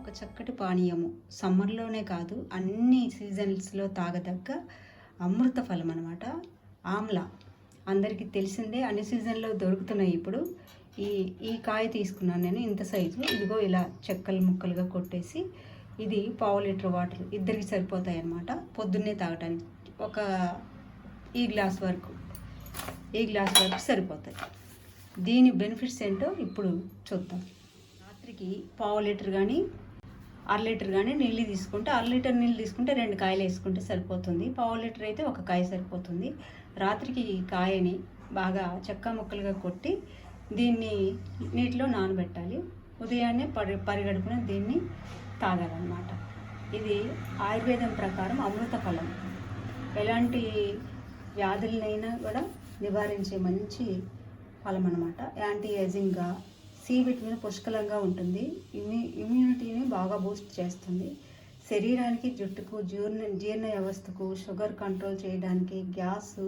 ఒక చక్కటి పానీయము సమ్మర్లోనే కాదు అన్ని సీజన్స్లో తాగదగ్గ అమృత ఫలం అనమాట. ఆమ్లా అందరికీ తెలిసిందే, అన్ని సీజన్లో దొరుకుతున్నాయి. ఇప్పుడు ఈ ఈ కాయ తీసుకున్నాను నేను, ఇంత సైజు. ఇదిగో ఇలా చెక్కలు ముక్కలుగా కొట్టేసి, ఇది పావు లీటర్ వాటర్ ఇద్దరికి సరిపోతాయి అన్నమాట. పొద్దున్నే తాగటానికి ఒక ఈ గ్లాస్ వరకు సరిపోతాయి. దీని బెనిఫిట్స్ ఏంటో ఇప్పుడు చూద్దాం. రాత్రికి పావు లీటర్ కానీ అర లీటర్ కానీ నీళ్ళు తీసుకుంటే, అర లీటర్ నీళ్ళు తీసుకుంటే 2 కాయలు వేసుకుంటే సరిపోతుంది. పావు లీటర్ అయితే ఒక కాయ సరిపోతుంది. రాత్రికి ఈ కాయని బాగా చెక్క ముక్కలుగా కొట్టి దీన్ని నీటిలో నానబెట్టాలి. ఉదయాన్నే పరిగడుపున దీన్ని తాగాలన్నమాట. ఇది ఆయుర్వేదం ప్రకారం అమృత ఫలం. ఎలాంటి వ్యాధులనైనా కూడా నివారించే మంచి ఫలం అన్నమాట. యాంటీ ఏజింగ్గా, సి విటమిన్ పుష్కలంగా ఉంటుంది. ఇమ్యూనిటీని బాగా బూస్ట్ చేస్తుంది. శరీరానికి, జుట్టుకు, జీర్ణ వ్యవస్థకు, షుగర్ కంట్రోల్ చేయడానికి, గ్యాస్,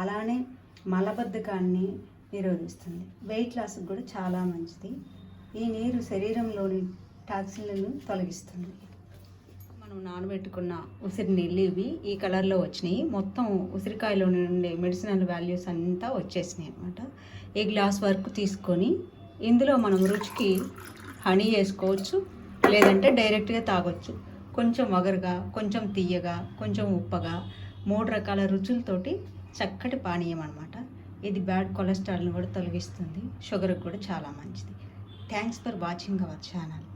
అలానే మలబద్ధకాన్ని నిరోధిస్తుంది. వెయిట్ లాస్కి కూడా చాలా మంచిది. ఈ నీరు శరీరంలోని టాక్సిన్లను తొలగిస్తుంది. మనం నానబెట్టుకున్న ఉసిరి నీళ్ళు ఇవి ఈ కలర్లో వచ్చినాయి. మొత్తం ఉసిరికాయలో ఉండే మెడిసినల్ వాల్యూస్ అంతా వచ్చేసినాయి అనమాట. ఈ గ్లాస్ వరకు తీసుకొని ఇందులో మనం రుచికి హనీ వేసుకోవచ్చు, లేదంటే డైరెక్ట్గా తాగొచ్చు. కొంచెం వగరుగా, కొంచెం తీయగా, కొంచెం ఉప్పగా, 3 రకాల రుచులతోటి చక్కటి పానీయం అనమాట. ఇది బ్యాడ్ కొలెస్ట్రాల్ని కూడా తొలగిస్తుంది. షుగర్కి కూడా చాలా మంచిది. Thanks for watching our channel.